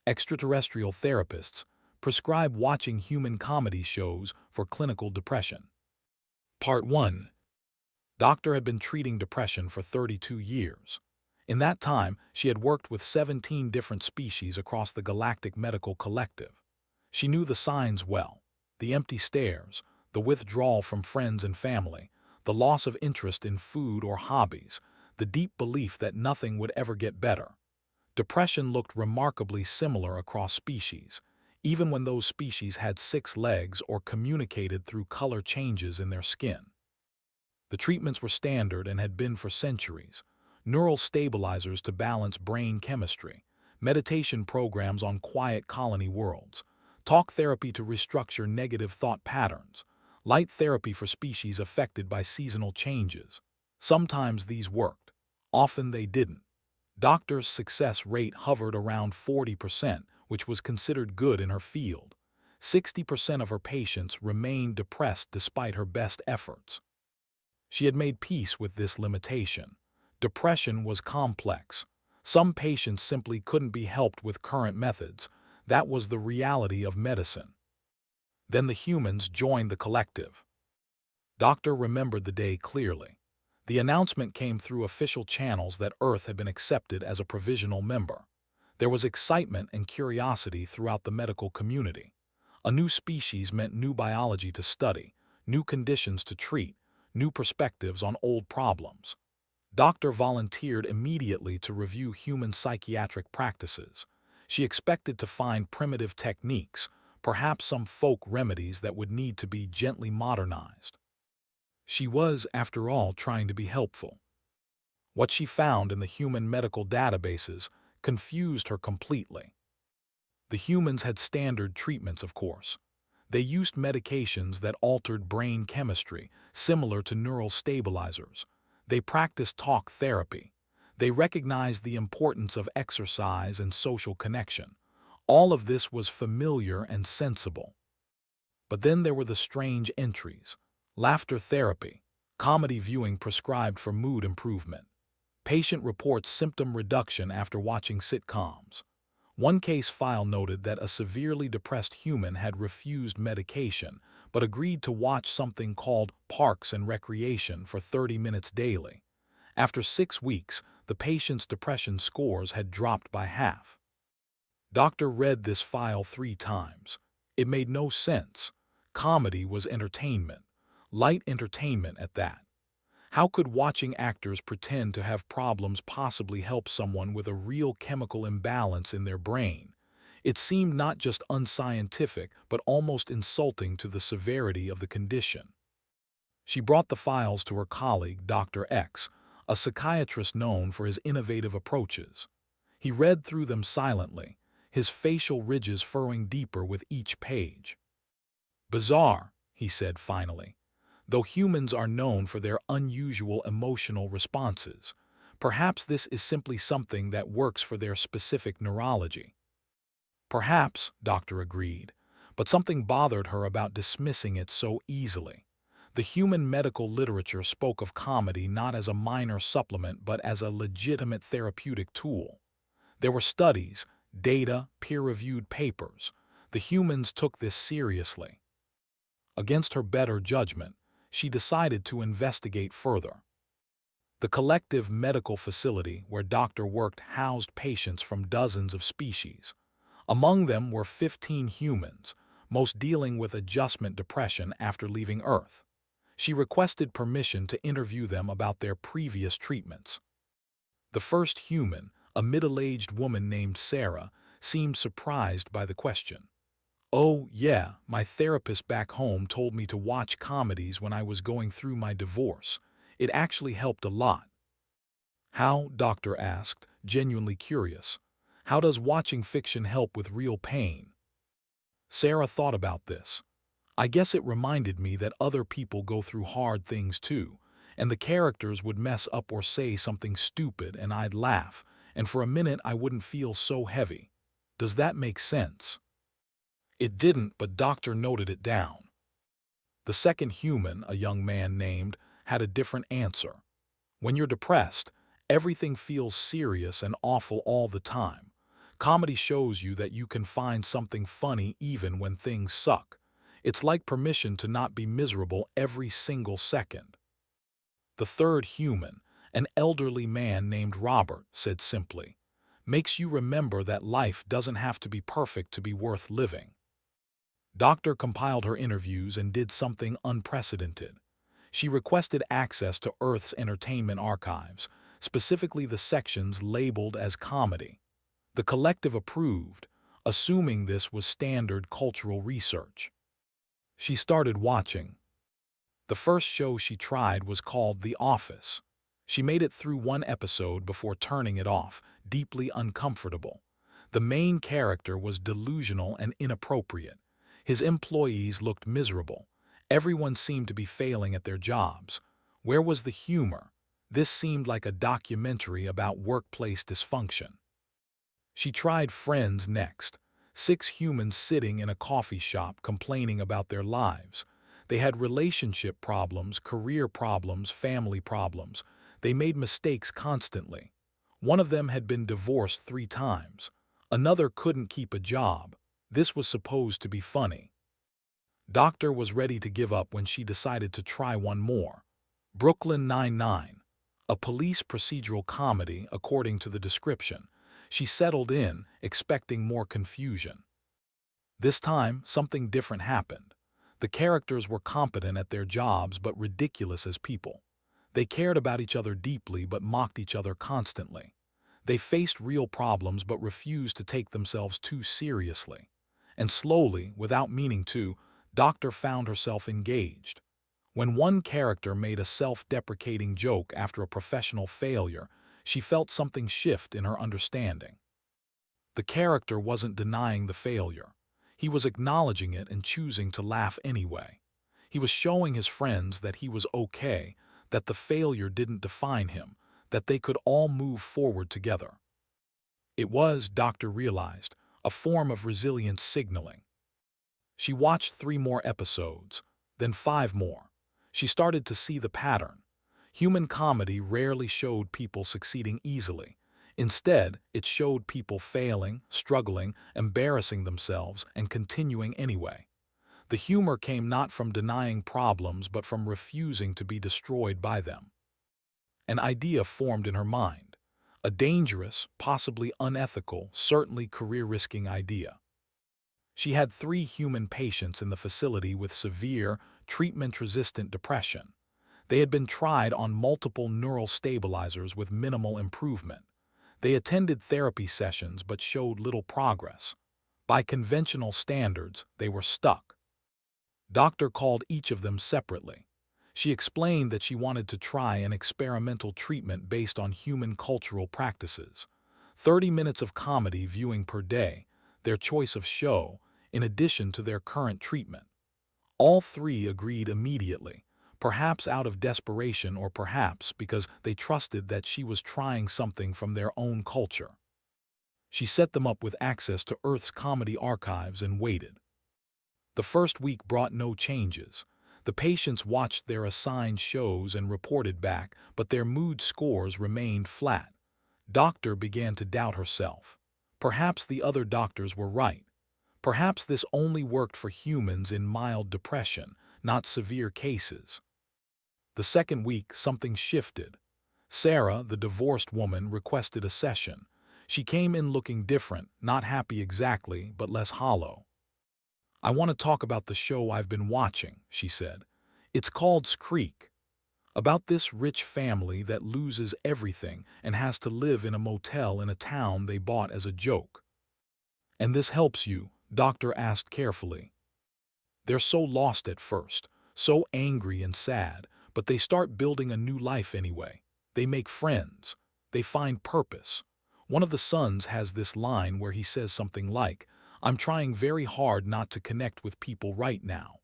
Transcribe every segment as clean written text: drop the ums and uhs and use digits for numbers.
Extraterrestrial therapists prescribe watching human comedy shows for clinical depression. Part 1. Doctor had been treating depression for 32 years. In that time, she had worked with 17 different species across the Galactic Medical Collective. She knew the signs well: the empty stares, the withdrawal from friends and family, the loss of interest in food or hobbies, the deep belief that nothing would ever get better. Depression looked remarkably similar across species, even when those species had 6 legs or communicated through color changes in their skin. The treatments were standard and had been for centuries: neural stabilizers to balance brain chemistry, meditation programs on quiet colony worlds, talk therapy to restructure negative thought patterns, light therapy for species affected by seasonal changes. Sometimes these worked, often they didn't. Doctor's success rate hovered around 40%, which was considered good in her field. 60% of her patients remained depressed despite her best efforts. She had made peace with this limitation. Depression was complex. Some patients simply couldn't be helped with current methods. That was the reality of medicine. Then the humans joined the collective. Doctor remembered the day clearly. The announcement came through official channels that Earth had been accepted as a provisional member. There was excitement and curiosity throughout the medical community. A new species meant new biology to study, new conditions to treat, new perspectives on old problems. Doctor volunteered immediately to review human psychiatric practices. She expected to find primitive techniques, perhaps some folk remedies that would need to be gently modernized. She was, after all, trying to be helpful. What she found in the human medical databases confused her completely. The humans had standard treatments, of course. They used medications that altered brain chemistry, similar to neural stabilizers. They practiced talk therapy. They recognized the importance of exercise and social connection. All of this was familiar and sensible. But then there were the strange entries: laughter therapy, comedy viewing prescribed for mood improvement. Patient reports symptom reduction after watching sitcoms. One case file noted that a severely depressed human had refused medication but agreed to watch something called Parks and Recreation for 30 minutes daily. After 6 weeks, the patient's depression scores had dropped by half. Doctor read this file 3 times. It made no sense. Comedy was entertainment, light entertainment at that. How could watching actors pretend to have problems possibly help someone with a real chemical imbalance in their brain? It seemed not just unscientific, but almost insulting to the severity of the condition. She brought the files to her colleague, Dr. X, a psychiatrist known for his innovative approaches. He read through them silently, his facial ridges furrowing deeper with each page. "Bizarre," he said finally. "Though humans are known for their unusual emotional responses, perhaps this is simply something that works for their specific neurology." Perhaps, Doctor agreed, but something bothered her about dismissing it so easily. The human medical literature spoke of comedy not as a minor supplement but as a legitimate therapeutic tool. There were studies, data, peer-reviewed papers. The humans took this seriously. Against her better judgment, she decided to investigate further. The collective medical facility where Doctor worked housed patients from dozens of species. Among them were 15 humans, most dealing with adjustment depression after leaving Earth. She requested permission to interview them about their previous treatments. The first human, a middle-aged woman named Sarah, seemed surprised by the question. "Oh, yeah, my therapist back home told me to watch comedies when I was going through my divorce. It actually helped a lot." "How?" Doctor asked, genuinely curious. "How does watching fiction help with real pain?" Sarah thought about this. "I guess it reminded me that other people go through hard things too, and the characters would mess up or say something stupid and I'd laugh, and for a minute I wouldn't feel so heavy. Does that make sense?" It didn't, but Doctor noted it down. The second human, a young man named, had a different answer. "When you're depressed, everything feels serious and awful all the time. Comedy shows you that you can find something funny even when things suck. It's like permission to not be miserable every single second. The third human, an elderly man named Robert, said simply, "Makes you remember that life doesn't have to be perfect to be worth living." Doctor compiled her interviews and did something unprecedented. She requested access to Earth's entertainment archives, specifically the sections labeled as comedy. The collective approved, assuming this was standard cultural research. She started watching. The first show she tried was called The Office. She made it through one episode before turning it off, deeply uncomfortable. The main character was delusional and inappropriate. His employees looked miserable. Everyone seemed to be failing at their jobs. Where was the humor? This seemed like a documentary about workplace dysfunction. She tried Friends next. 6 humans sitting in a coffee shop complaining about their lives. They had relationship problems, career problems, family problems. They made mistakes constantly. One of them had been divorced 3 times. Another couldn't keep a job. This was supposed to be funny. Doctor was ready to give up when she decided to try one more. Brooklyn Nine-Nine, a police procedural comedy according to the description. She settled in, expecting more confusion. This time, something different happened. The characters were competent at their jobs but ridiculous as people. They cared about each other deeply but mocked each other constantly. They faced real problems but refused to take themselves too seriously. And slowly, without meaning to, Doctor found herself engaged. When one character made a self-deprecating joke after a professional failure, she felt something shift in her understanding. The character wasn't denying the failure. He was acknowledging it and choosing to laugh anyway. He was showing his friends that he was okay, that the failure didn't define him, that they could all move forward together. It was, Doctor realized, a form of resilience signaling. She watched 3 more episodes, then 5 more. She started to see the pattern. Human comedy rarely showed people succeeding easily. Instead, it showed people failing, struggling, embarrassing themselves, and continuing anyway. The humor came not from denying problems but from refusing to be destroyed by them. An idea formed in her mind. A dangerous, possibly unethical, certainly career-risking idea. She had 3 human patients in the facility with severe, treatment-resistant depression. They had been tried on multiple neural stabilizers with minimal improvement. They attended therapy sessions but showed little progress. By conventional standards, they were stuck. Doctor called each of them separately. She explained that she wanted to try an experimental treatment based on human cultural practices. 30 minutes of comedy viewing per day, their choice of show, in addition to their current treatment. All 3 agreed immediately, perhaps out of desperation or perhaps because they trusted that she was trying something from their own culture. She set them up with access to Earth's comedy archives and waited. The first week brought no changes. The patients watched their assigned shows and reported back, but their mood scores remained flat. Doctor began to doubt herself. Perhaps the other doctors were right. Perhaps this only worked for humans in mild depression, not severe cases. The second week, something shifted. Sarah, the divorced woman, requested a session. She came in looking different, not happy exactly, but less hollow. "I want to talk about the show I've been watching," she said. "It's called Creek, about this rich family that loses everything and has to live in a motel in a town they bought as a joke." "And this helps you?" Doctor asked carefully. "They're so lost at first, so angry and sad, but they start building a new life anyway. They make friends. They find purpose. One of the sons has this line where he says something like, 'I'm trying very hard not to connect with people right now.'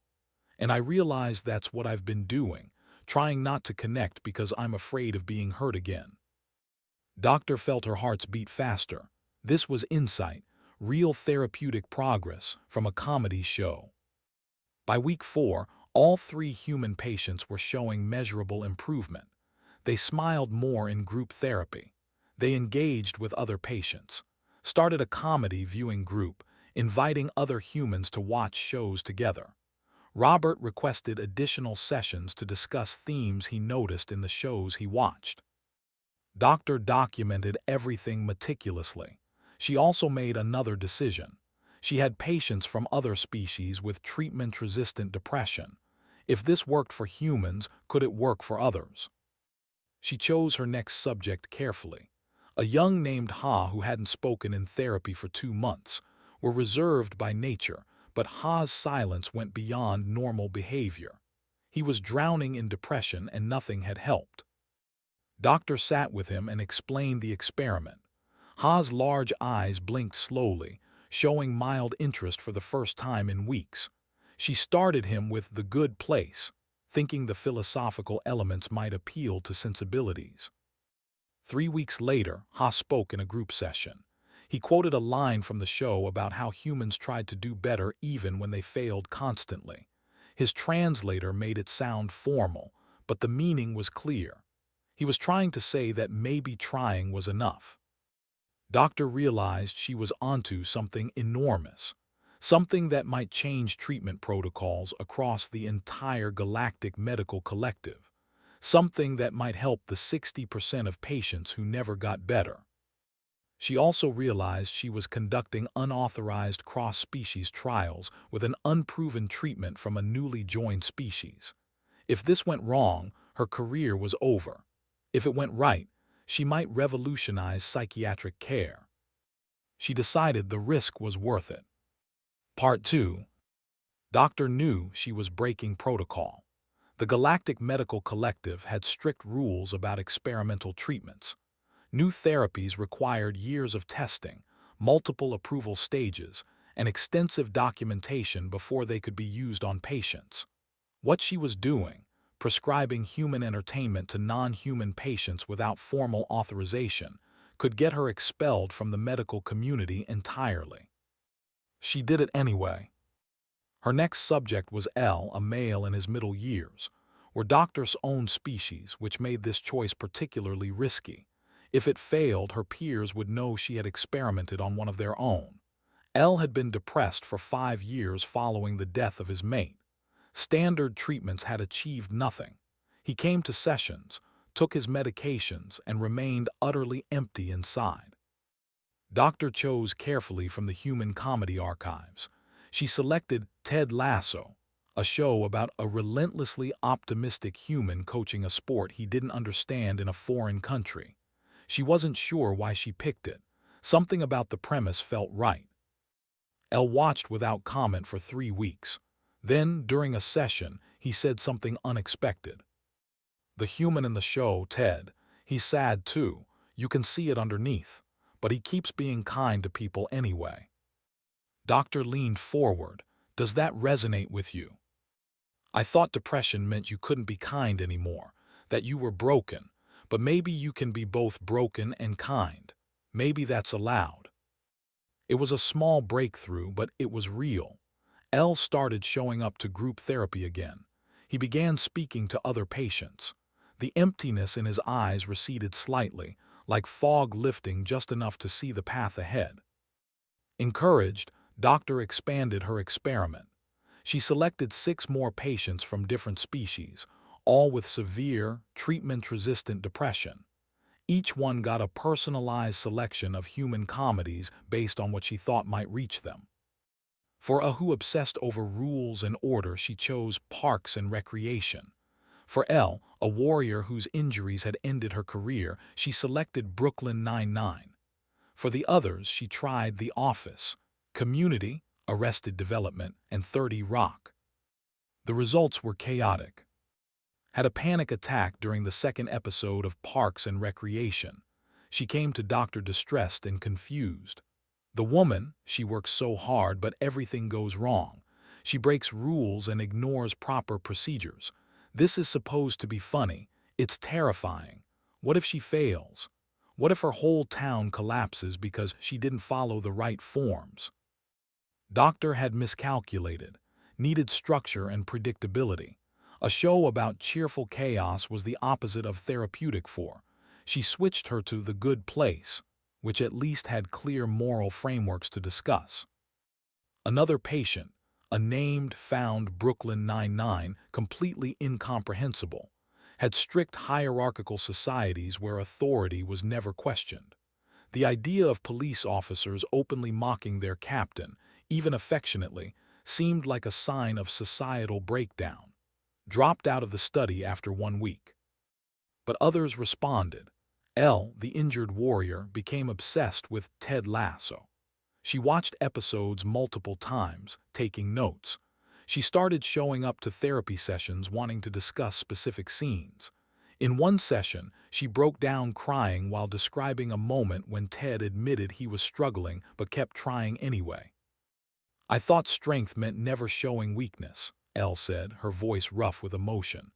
And I realize that's what I've been doing, trying not to connect because I'm afraid of being hurt again." Doctor felt her heart's beat faster. This was insight, real therapeutic progress from a comedy show. By week 4, all 3 human patients were showing measurable improvement. They smiled more in group therapy. They engaged with other patients. started a comedy viewing group, inviting other humans to watch shows together. Robert requested additional sessions to discuss themes he noticed in the shows he watched. Doctor documented everything meticulously. She also made another decision. She had patients from other species with treatment-resistant depression. If this worked for humans, could it work for others? She chose her next subject carefully. A young named Ha who hadn't spoken in therapy for 2 months, were reserved by nature, but Ha's silence went beyond normal behavior. He was drowning in depression and nothing had helped. Doctor sat with him and explained the experiment. Ha's large eyes blinked slowly, showing mild interest for the first time in weeks. She started him with the good place, thinking the philosophical elements might appeal to sensibilities. 3 weeks later, Ha spoke in a group session. He quoted a line from the show about how humans tried to do better even when they failed constantly. His translator made it sound formal, but the meaning was clear. He was trying to say that maybe trying was enough. Doctor realized she was onto something enormous, something that might change treatment protocols across the entire galactic medical collective, something that might help the 60% of patients who never got better. She also realized she was conducting unauthorized cross-species trials with an unproven treatment from a newly joined species. If this went wrong, her career was over. If it went right, she might revolutionize psychiatric care. She decided the risk was worth it. Part 2. Doctor knew she was breaking protocol. The Galactic Medical Collective had strict rules about experimental treatments. New therapies required years of testing, multiple approval stages, and extensive documentation before they could be used on patients. What she was doing, prescribing human entertainment to non-human patients without formal authorization, could get her expelled from the medical community entirely. She did it anyway. Her next subject was L, a male in his middle years, were Doctor's own species, which made this choice particularly risky. If it failed, her peers would know she had experimented on one of their own. L had been depressed for 5 years following the death of his mate. Standard treatments had achieved nothing. He came to sessions, took his medications, and remained utterly empty inside. Doctor chose carefully from the human comedy archives. She selected Ted Lasso, a show about a relentlessly optimistic human coaching a sport he didn't understand in a foreign country. She wasn't sure why she picked it. Something about the premise felt right. Elle watched without comment for 3 weeks. Then, during a session, he said something unexpected. The human in the show, Ted, he's sad too. You can see it underneath. But he keeps being kind to people anyway. Doctor leaned forward. Does that resonate with you? I thought depression meant you couldn't be kind anymore, that you were broken, but maybe you can be both broken and kind. Maybe that's allowed. It was a small breakthrough, but it was real. L started showing up to group therapy again. He began speaking to other patients. The emptiness in his eyes receded slightly, like fog lifting just enough to see the path ahead. Encouraged, Doctor expanded her experiment. She selected 6 more patients from different species, all with severe, treatment-resistant depression. Each one got a personalized selection of human comedies based on what she thought might reach them. For a who obsessed over rules and order, she chose Parks and Recreation. For L, a warrior whose injuries had ended her career, she selected Brooklyn Nine-Nine. For the others, she tried The Office, Community, Arrested Development, and 30 Rock. The results were chaotic. Had a panic attack during the 2nd episode of Parks and Recreation. She came to Doctor distressed and confused. The woman, she works so hard but everything goes wrong. She breaks rules and ignores proper procedures. This is supposed to be funny. It's terrifying. What if she fails? What if her whole town collapses because she didn't follow the right forms? Doctor had miscalculated, needed structure and predictability. A show about cheerful chaos was the opposite of therapeutic for. She switched her to The Good Place. which at least had clear moral frameworks to discuss. Another patient, a named found Brooklyn Nine-Nine, completely incomprehensible, had strict hierarchical societies where authority was never questioned. The idea of police officers openly mocking their captain, even affectionately, seemed like a sign of societal breakdown. Dropped out of the study after 1 week. But others responded. Elle, the injured warrior, became obsessed with Ted Lasso. She watched episodes multiple times, taking notes. She started showing up to therapy sessions wanting to discuss specific scenes. In one session, she broke down crying while describing a moment when Ted admitted he was struggling but kept trying anyway. "I thought strength meant never showing weakness," Elle said, her voice rough with emotion.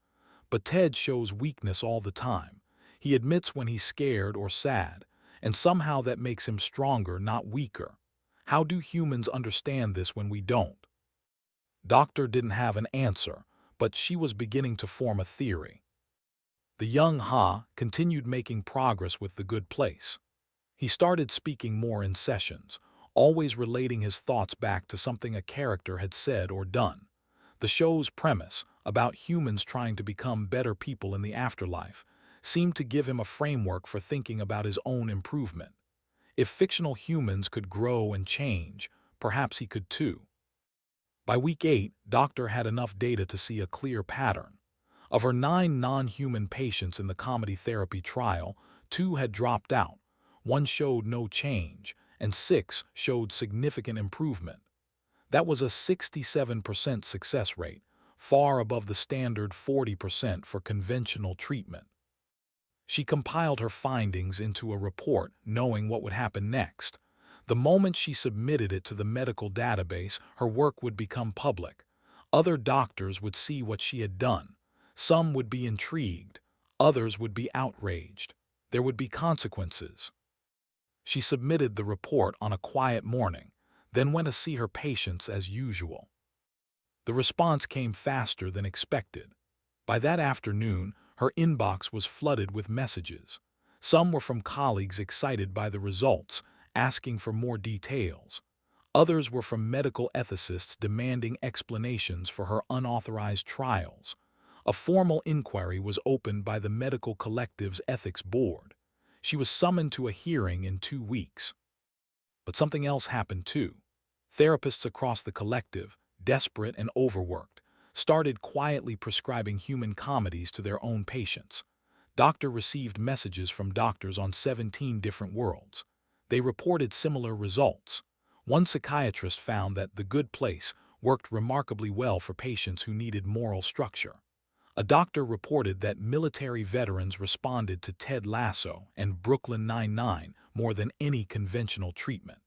"But Ted shows weakness all the time. He admits when he's scared or sad, and somehow that makes him stronger, not weaker. How do humans understand this when we don't?" Doctor didn't have an answer, but she was beginning to form a theory. The young Ha continued making progress with The Good Place. He started speaking more in sessions, always relating his thoughts back to something a character had said or done. The show's premise, about humans trying to become better people in the afterlife, seemed to give him a framework for thinking about his own improvement. If fictional humans could grow and change, perhaps he could too. By week 8, Doctor had enough data to see a clear pattern. Of her 9 non-human patients in the comedy therapy trial, 2 had dropped out, 1 showed no change, and 6 showed significant improvement. That was a 67% success rate, far above the standard 40% for conventional treatment. She compiled her findings into a report, knowing what would happen next. The moment she submitted it to the medical database, her work would become public. Other doctors would see what she had done. Some would be intrigued. Others would be outraged. There would be consequences. She submitted the report on a quiet morning, then went to see her patients as usual. The response came faster than expected. By that afternoon, her inbox was flooded with messages. Some were from colleagues excited by the results, asking for more details. Others were from medical ethicists demanding explanations for her unauthorized trials. A formal inquiry was opened by the medical collective's ethics board. She was summoned to a hearing in 2 weeks. But something else happened too. Therapists across the collective, desperate and overworked, started quietly prescribing human comedies to their own patients. Doctor received messages from doctors on 17 different worlds. They reported similar results. One psychiatrist found that The Good Place worked remarkably well for patients who needed moral structure. A doctor reported that military veterans responded to Ted Lasso and Brooklyn Nine-Nine more than any conventional treatment.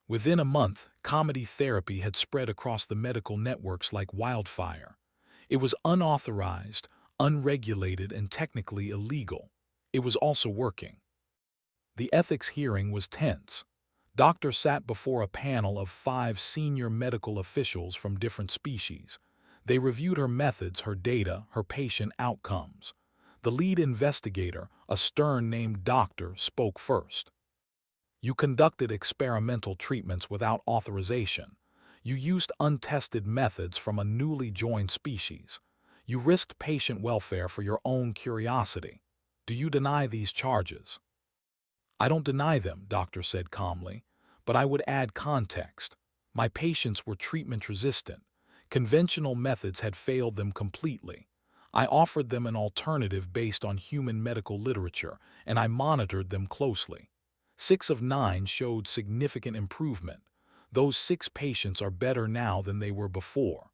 Within a month, comedy therapy had spread across the medical networks like wildfire. It was unauthorized, unregulated, and technically illegal. It was also working. The ethics hearing was tense. Doctor sat before a panel of 5 senior medical officials from different species. They reviewed her methods, her data, her patient outcomes. The lead investigator, a stern named doctor, spoke first. "You conducted experimental treatments without authorization. You used untested methods from a newly joined species. You risked patient welfare for your own curiosity. Do you deny these charges?" "I don't deny them," Doctor said calmly, "but I would add context. My patients were treatment-resistant. Conventional methods had failed them completely. I offered them an alternative based on human medical literature, and I monitored them closely. 6 of 9 showed significant improvement. Those 6 patients are better now than they were before."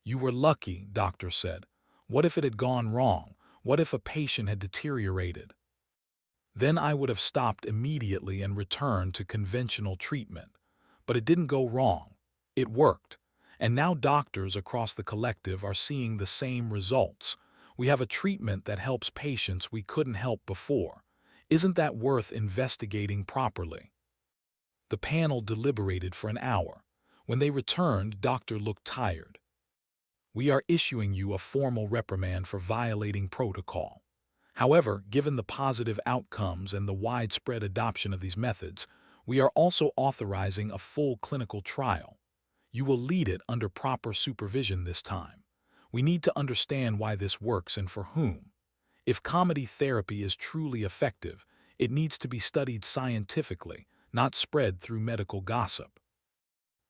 "You were lucky," Doctor said. "What if it had gone wrong? What if a patient had deteriorated?" "Then I would have stopped immediately and returned to conventional treatment. But it didn't go wrong. It worked. And now doctors across the collective are seeing the same results. We have a treatment that helps patients we couldn't help before. Isn't that worth investigating properly?" The panel deliberated for an hour. When they returned, Doctor looked tired. "We are issuing you a formal reprimand for violating protocol. However, given the positive outcomes and the widespread adoption of these methods, we are also authorizing a full clinical trial. You will lead it under proper supervision this time. We need to understand why this works and for whom. If comedy therapy is truly effective, it needs to be studied scientifically, not spread through medical gossip.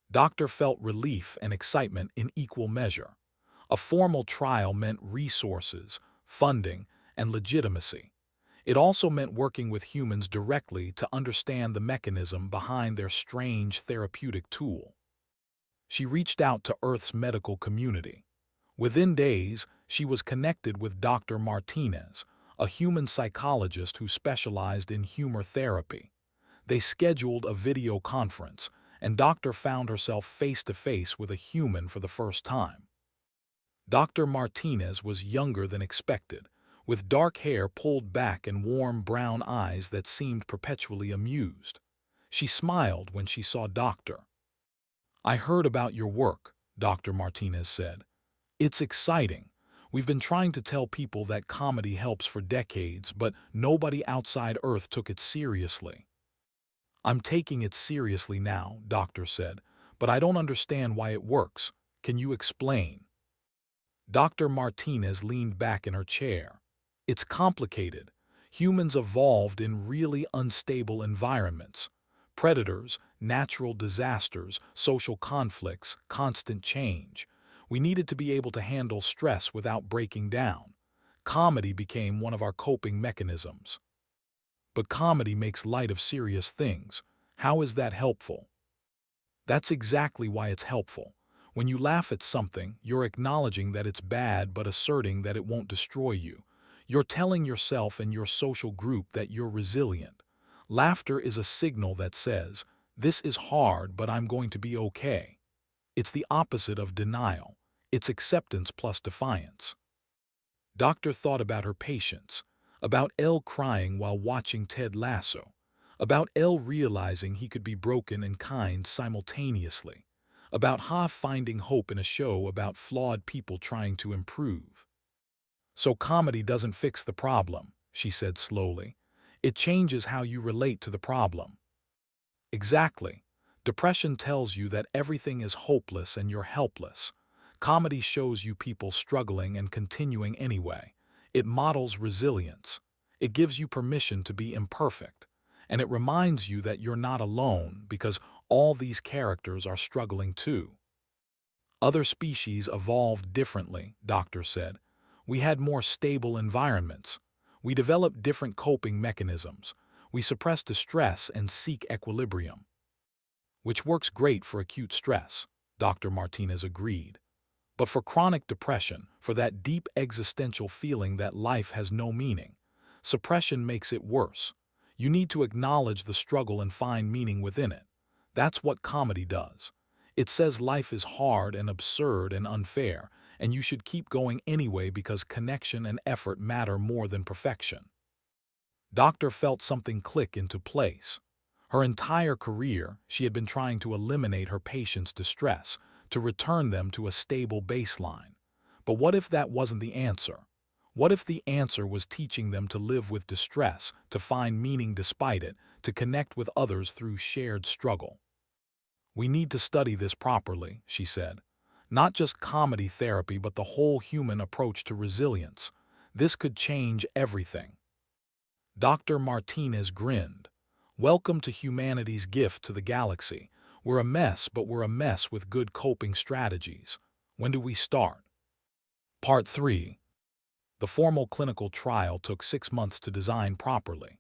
Doctor felt relief and excitement in equal measure. A formal trial meant resources, funding, and legitimacy. It also meant working with humans directly to understand the mechanism behind their strange therapeutic tool. She reached out to Earth's medical community. Within days, she was connected with Dr. Martinez, a human psychologist who specialized in humor therapy. They scheduled a video conference, and Doctor found herself face-to-face with a human for the first time. Dr. Martinez was younger than expected, with dark hair pulled back and warm brown eyes that seemed perpetually amused. She smiled when she saw Doctor. "I heard about your work," Dr. Martinez said. "It's exciting. We've been trying to tell people that comedy helps for decades, but nobody outside Earth took it seriously." "I'm taking it seriously now," Doctor said, "but I don't understand why it works. Can you explain?" Dr. Martinez leaned back in her chair. "It's complicated. Humans evolved in really unstable environments. Predators, natural disasters, social conflicts, constant change. We needed to be able to handle stress without breaking down. Comedy became one of our coping mechanisms." "But comedy makes light of serious things. How is that helpful?" "That's exactly why it's helpful. When you laugh at something, you're acknowledging that it's bad but asserting that it won't destroy you. You're telling yourself and your social group that you're resilient. Laughter is a signal that says, 'This is hard, but I'm going to be okay.' It's the opposite of denial. It's acceptance plus defiance." Doctor thought about her patients, about Elle crying while watching Ted Lasso, about Elle realizing he could be broken and kind simultaneously, about Ha finding hope in a show about flawed people trying to improve. "So comedy doesn't fix the problem," she said slowly. "It changes how you relate to the problem." "Exactly. Depression tells you that everything is hopeless and you're helpless. Comedy shows you people struggling and continuing anyway. It models resilience. It gives you permission to be imperfect. And it reminds you that you're not alone because all these characters are struggling too." "Other species evolved differently," Doctor said. "We had more stable environments. We developed different coping mechanisms. We suppress distress and seek equilibrium." "Which works great for acute stress," Dr. Martinez agreed. "But for chronic depression, for that deep existential feeling that life has no meaning, suppression makes it worse. You need to acknowledge the struggle and find meaning within it. That's what comedy does. It says life is hard and absurd and unfair, and you should keep going anyway because connection and effort matter more than perfection." Doctor felt something click into place. Her entire career, she had been trying to eliminate her patients' distress, to return them to a stable baseline. But what if that wasn't the answer? What if the answer was teaching them to live with distress, to find meaning despite it, to connect with others through shared struggle? "We need to study this properly," she said. "Not just comedy therapy, but the whole human approach to resilience. This could change everything." Dr. Martinez grinned. "Welcome to humanity's gift to the galaxy. We're a mess, but we're a mess with good coping strategies. When do we start?" Part 3. The formal clinical trial took 6 months to design properly.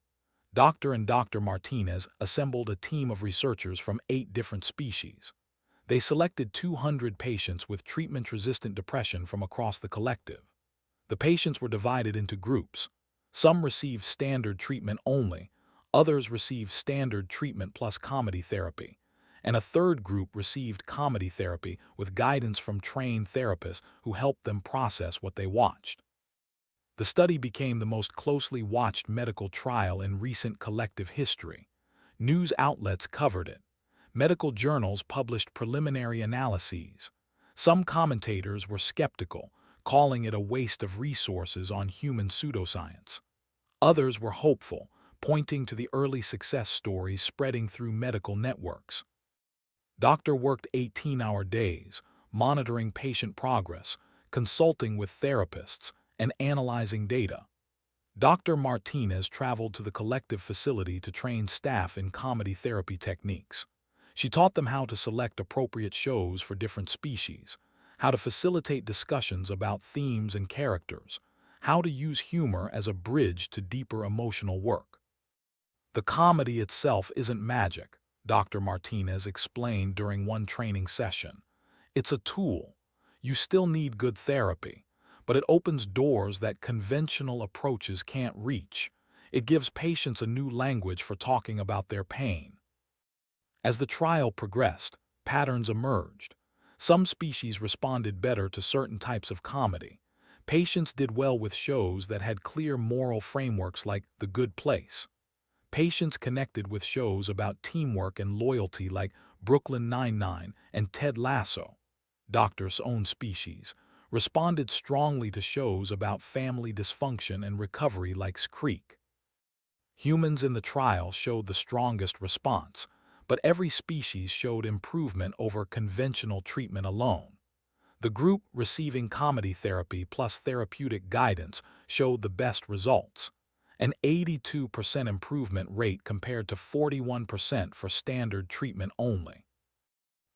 Doctor and Dr. Martinez assembled a team of researchers from 8 different species. They selected 200 patients with treatment-resistant depression from across the collective. The patients were divided into groups. Some received standard treatment only, others received standard treatment plus comedy therapy, and a third group received comedy therapy with guidance from trained therapists who helped them process what they watched. The study became the most closely watched medical trial in recent collective history. News outlets covered it. Medical journals published preliminary analyses. Some commentators were skeptical, calling it a waste of resources on human pseudoscience. Others were hopeful, pointing to the early success stories spreading through medical networks. Doctor worked 18-hour days, monitoring patient progress, consulting with therapists, and analyzing data. Dr. Martinez traveled to the collective facility to train staff in comedy therapy techniques. She taught them how to select appropriate shows for different species, how to facilitate discussions about themes and characters, how to use humor as a bridge to deeper emotional work. The comedy itself isn't magic, Dr. Martinez explained during one training session. It's a tool. You still need good therapy, but it opens doors that conventional approaches can't reach. It gives patients a new language for talking about their pain. As the trial progressed, patterns emerged. Some species responded better to certain types of comedy. Patients did well with shows that had clear moral frameworks like The Good Place. Patients connected with shows about teamwork and loyalty like Brooklyn Nine-Nine and Ted Lasso. Doctor's own species responded strongly to shows about family dysfunction and recovery like Creek. Humans in the trial showed the strongest response, but every species showed improvement over conventional treatment alone. The group receiving comedy therapy plus therapeutic guidance showed the best results, an 82% improvement rate compared to 41% for standard treatment only.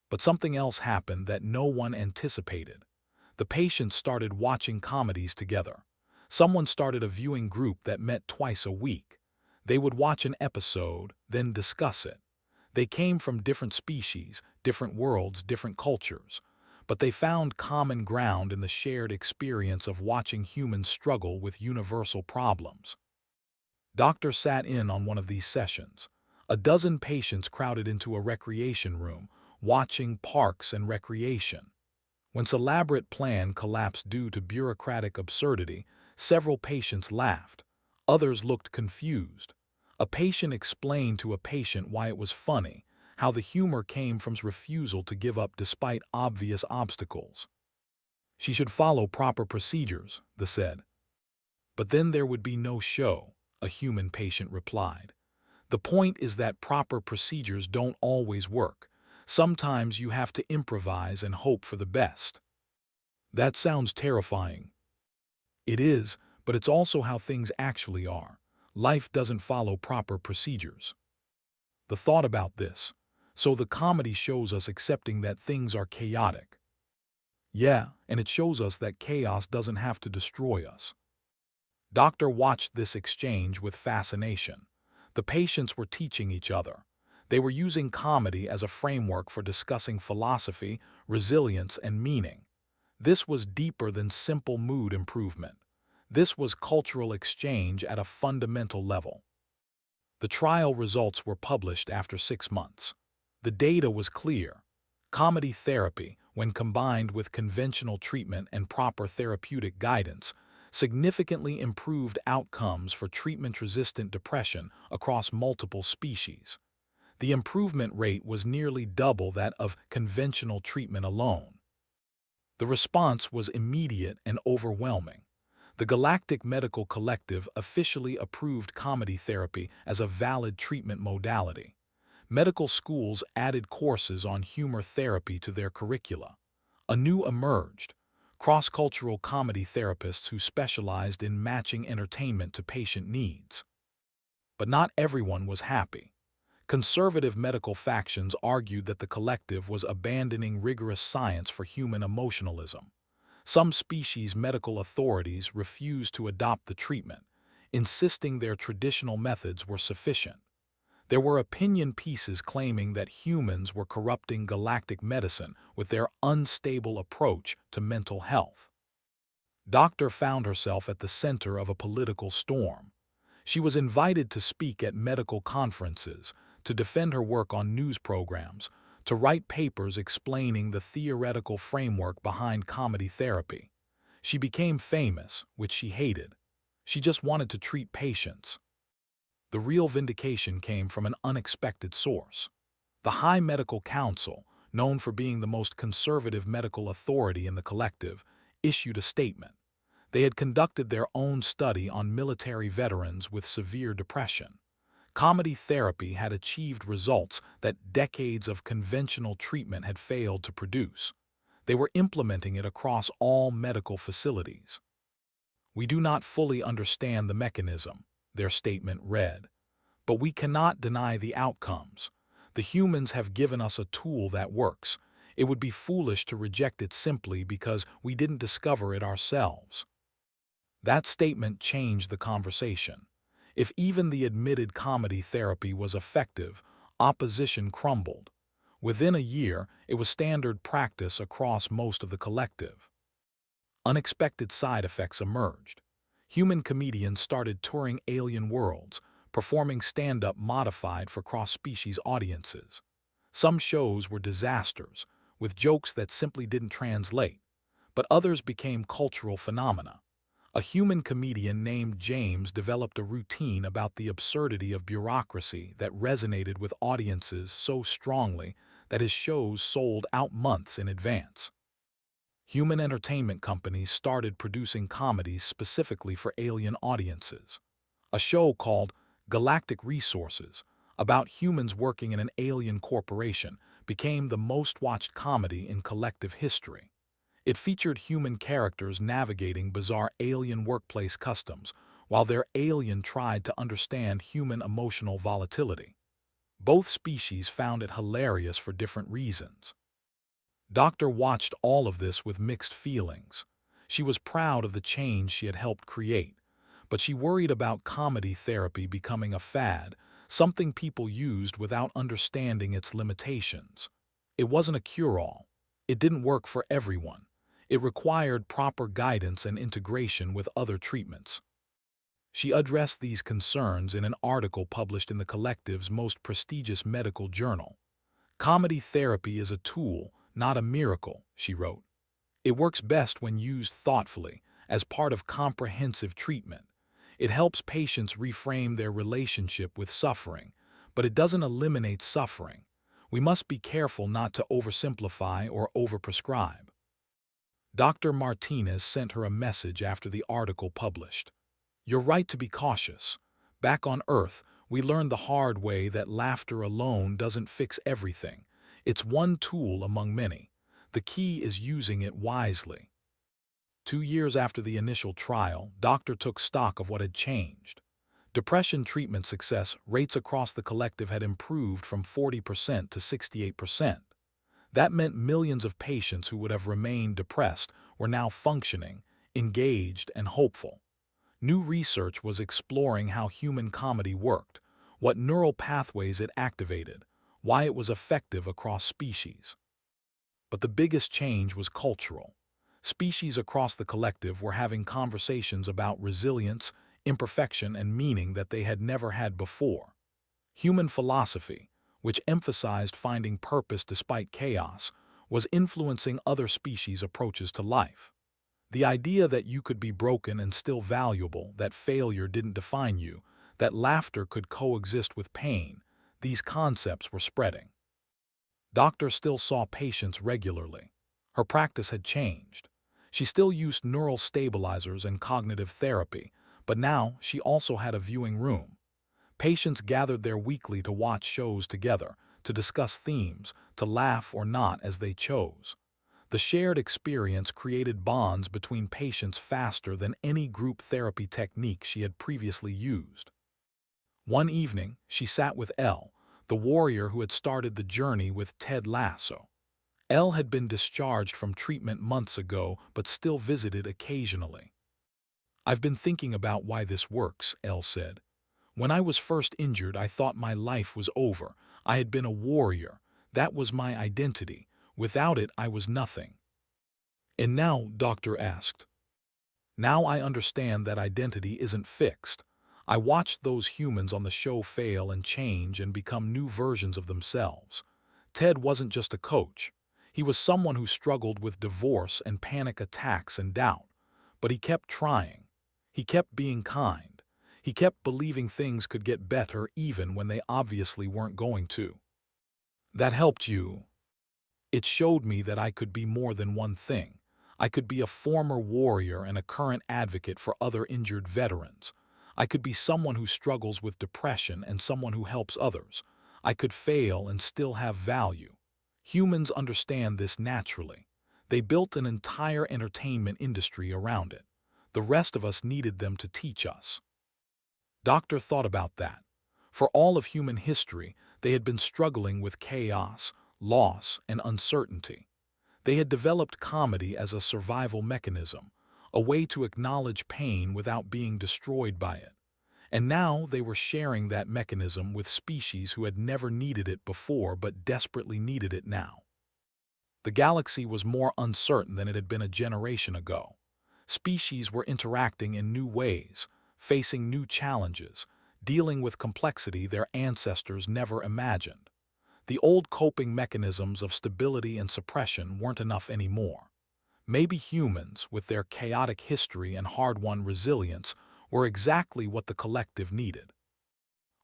But something else happened that no one anticipated. The patients started watching comedies together. Someone started a viewing group that met twice a week. They would watch an episode, then discuss it. They came from different species, different worlds, different cultures, but they found common ground in the shared experience of watching humans struggle with universal problems. Doctor sat in on one of these sessions. A dozen patients crowded into a recreation room, watching Parks and Recreation. When its elaborate plan collapsed due to bureaucratic absurdity, several patients laughed. Others looked confused. A patient explained to a patient why it was funny, how the humor came from his refusal to give up despite obvious obstacles. She should follow proper procedures, they said. But then there would be no show, a human patient replied. The point is that proper procedures don't always work. Sometimes you have to improvise and hope for the best. That sounds terrifying. It is, but it's also how things actually are. Life doesn't follow proper procedures. The thought about this. So the comedy shows us accepting that things are chaotic. Yeah, and it shows us that chaos doesn't have to destroy us. Doctor watched this exchange with fascination. The patients were teaching each other. They were using comedy as a framework for discussing philosophy, resilience, and meaning. This was deeper than simple mood improvement. This was cultural exchange at a fundamental level. The trial results were published after 6 months. The data was clear. Comedy therapy, when combined with conventional treatment and proper therapeutic guidance, significantly improved outcomes for treatment-resistant depression across multiple species. The improvement rate was nearly double that of conventional treatment alone. The response was immediate and overwhelming. The Galactic Medical Collective officially approved comedy therapy as a valid treatment modality. Medical schools added courses on humor therapy to their curricula. A new emerged, cross-cultural comedy therapists who specialized in matching entertainment to patient needs. But not everyone was happy. Conservative medical factions argued that the collective was abandoning rigorous science for human emotionalism. Some species' medical authorities refused to adopt the treatment, insisting their traditional methods were sufficient. There were opinion pieces claiming that humans were corrupting galactic medicine with their unstable approach to mental health. Doctor found herself at the center of a political storm. She was invited to speak at medical conferences, to defend her work on news programs, to write papers explaining the theoretical framework behind comedy therapy. She became famous, which she hated. She just wanted to treat patients. The real vindication came from an unexpected source. The High Medical Council, known for being the most conservative medical authority in the collective, issued a statement. They had conducted their own study on military veterans with severe depression. Comedy therapy had achieved results that decades of conventional treatment had failed to produce. They were implementing it across all medical facilities. "We do not fully understand the mechanism," their statement read, "but we cannot deny the outcomes. The humans have given us a tool that works. It would be foolish to reject it simply because we didn't discover it ourselves." That statement changed the conversation. If even the admitted comedy therapy was effective, opposition crumbled. Within a year, it was standard practice across most of the collective. Unexpected side effects emerged. Human comedians started touring alien worlds, performing stand-up modified for cross-species audiences. Some shows were disasters, with jokes that simply didn't translate, but others became cultural phenomena. A human comedian named James developed a routine about the absurdity of bureaucracy that resonated with audiences so strongly that his shows sold out months in advance. Human entertainment companies started producing comedies specifically for alien audiences. A show called Galactic Resources, about humans working in an alien corporation, became the most-watched comedy in collective history. It featured human characters navigating bizarre alien workplace customs, while their alien tried to understand human emotional volatility. Both species found it hilarious for different reasons. Doctor watched all of this with mixed feelings. She was proud of the change she had helped create, but she worried about comedy therapy becoming a fad, something people used without understanding its limitations. It wasn't a cure-all. It didn't work for everyone. It required proper guidance and integration with other treatments. She addressed these concerns in an article published in the collective's most prestigious medical journal. "Comedy therapy is a tool, not a miracle," she wrote. "It works best when used thoughtfully, as part of comprehensive treatment. It helps patients reframe their relationship with suffering, but it doesn't eliminate suffering. We must be careful not to oversimplify or overprescribe." Dr. Martinez sent her a message after the article published. "You're right to be cautious. Back on Earth, we learned the hard way that laughter alone doesn't fix everything. It's one tool among many. The key is using it wisely." 2 years after the initial trial, Doctor took stock of what had changed. Depression treatment success rates across the collective had improved from 40% to 68%. That meant millions of patients who would have remained depressed were now functioning, engaged, and hopeful. New research was exploring how human comedy worked, what neural pathways it activated, why it was effective across species. But the biggest change was cultural. Species across the collective were having conversations about resilience, imperfection, and meaning that they had never had before. Human philosophy, which emphasized finding purpose despite chaos, was influencing other species' approaches to life. The idea that you could be broken and still valuable, that failure didn't define you, that laughter could coexist with pain, these concepts were spreading. Doctor still saw patients regularly. Her practice had changed. She still used neural stabilizers and cognitive therapy, but now she also had a viewing room. Patients gathered there weekly to watch shows together, to discuss themes, to laugh or not as they chose. The shared experience created bonds between patients faster than any group therapy technique she had previously used. One evening, she sat with Elle, the warrior who had started the journey with Ted Lasso. Elle had been discharged from treatment months ago but still visited occasionally. "I've been thinking about why this works," Elle said. "When I was first injured, I thought my life was over. I had been a warrior. That was my identity. Without it, I was nothing." "And now?" Doctor asked. "Now I understand that identity isn't fixed. I watched those humans on the show fail and change and become new versions of themselves. Ted wasn't just a coach. He was someone who struggled with divorce and panic attacks and doubt. But he kept trying. He kept being kind. He kept believing things could get better even when they obviously weren't going to. That helped you." "It showed me that I could be more than one thing. I could be a former warrior and a current advocate for other injured veterans. I could be someone who struggles with depression and someone who helps others. I could fail and still have value. Humans understand this naturally. They built an entire entertainment industry around it. The rest of us needed them to teach us. Doctor thought about that. For all of human history, they had been struggling with chaos, loss, and uncertainty. They had developed comedy as a survival mechanism, a way to acknowledge pain without being destroyed by it. And now they were sharing that mechanism with species who had never needed it before but desperately needed it now. The galaxy was more uncertain than it had been a generation ago. Species were interacting in new ways, facing new challenges, dealing with complexity their ancestors never imagined. The old coping mechanisms of stability and suppression weren't enough anymore. Maybe humans, with their chaotic history and hard-won resilience, were exactly what the collective needed.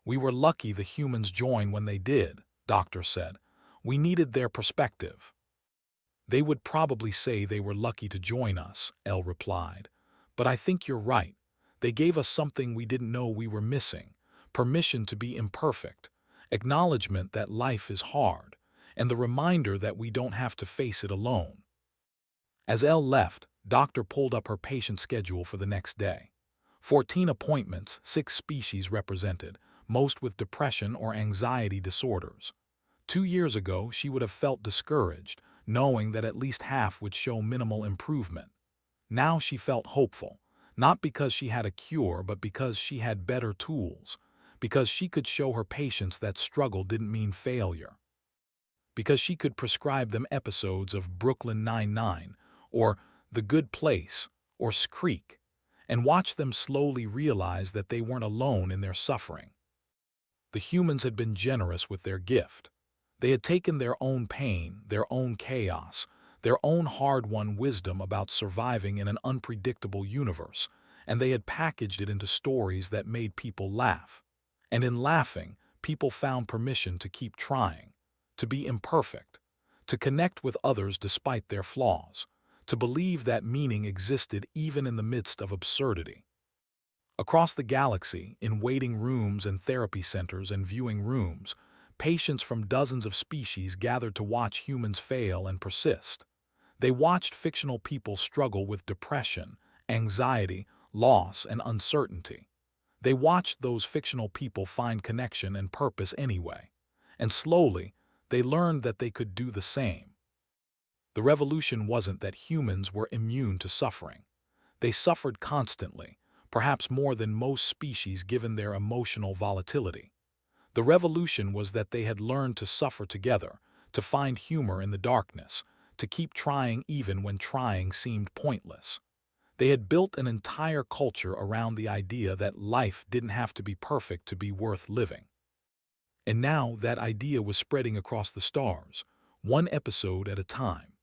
We were lucky the humans joined when they did, Doctor said. We needed their perspective. They would probably say they were lucky to join us, Elle replied. But I think you're right. They gave us something we didn't know we were missing: permission to be imperfect, acknowledgement that life is hard, and the reminder that we don't have to face it alone. As Elle left, Doctor pulled up her patient schedule for the next day. 14 appointments, 6 species represented, most with depression or anxiety disorders. 2 years ago, she would have felt discouraged, knowing that at least half would show minimal improvement. Now she felt hopeful, not because she had a cure, but because she had better tools, because she could show her patients that struggle didn't mean failure, because she could prescribe them episodes of Brooklyn Nine-Nine, or The Good Place, or Skreek, and watch them slowly realize that they weren't alone in their suffering. The humans had been generous with their gift. They had taken their own pain, their own chaos, their own hard-won wisdom about surviving in an unpredictable universe, and they had packaged it into stories that made people laugh. And in laughing, people found permission to keep trying, to be imperfect, to connect with others despite their flaws, to believe that meaning existed even in the midst of absurdity. Across the galaxy, in waiting rooms and therapy centers and viewing rooms, patients from dozens of species gathered to watch humans fail and persist. They watched fictional people struggle with depression, anxiety, loss, and uncertainty. They watched those fictional people find connection and purpose anyway. And slowly, they learned that they could do the same. The revolution wasn't that humans were immune to suffering. They suffered constantly, perhaps more than most species given their emotional volatility. The revolution was that they had learned to suffer together, to find humor in the darkness, to keep trying even when trying seemed pointless. They had built an entire culture around the idea that life didn't have to be perfect to be worth living. And now that idea was spreading across the stars, one episode at a time.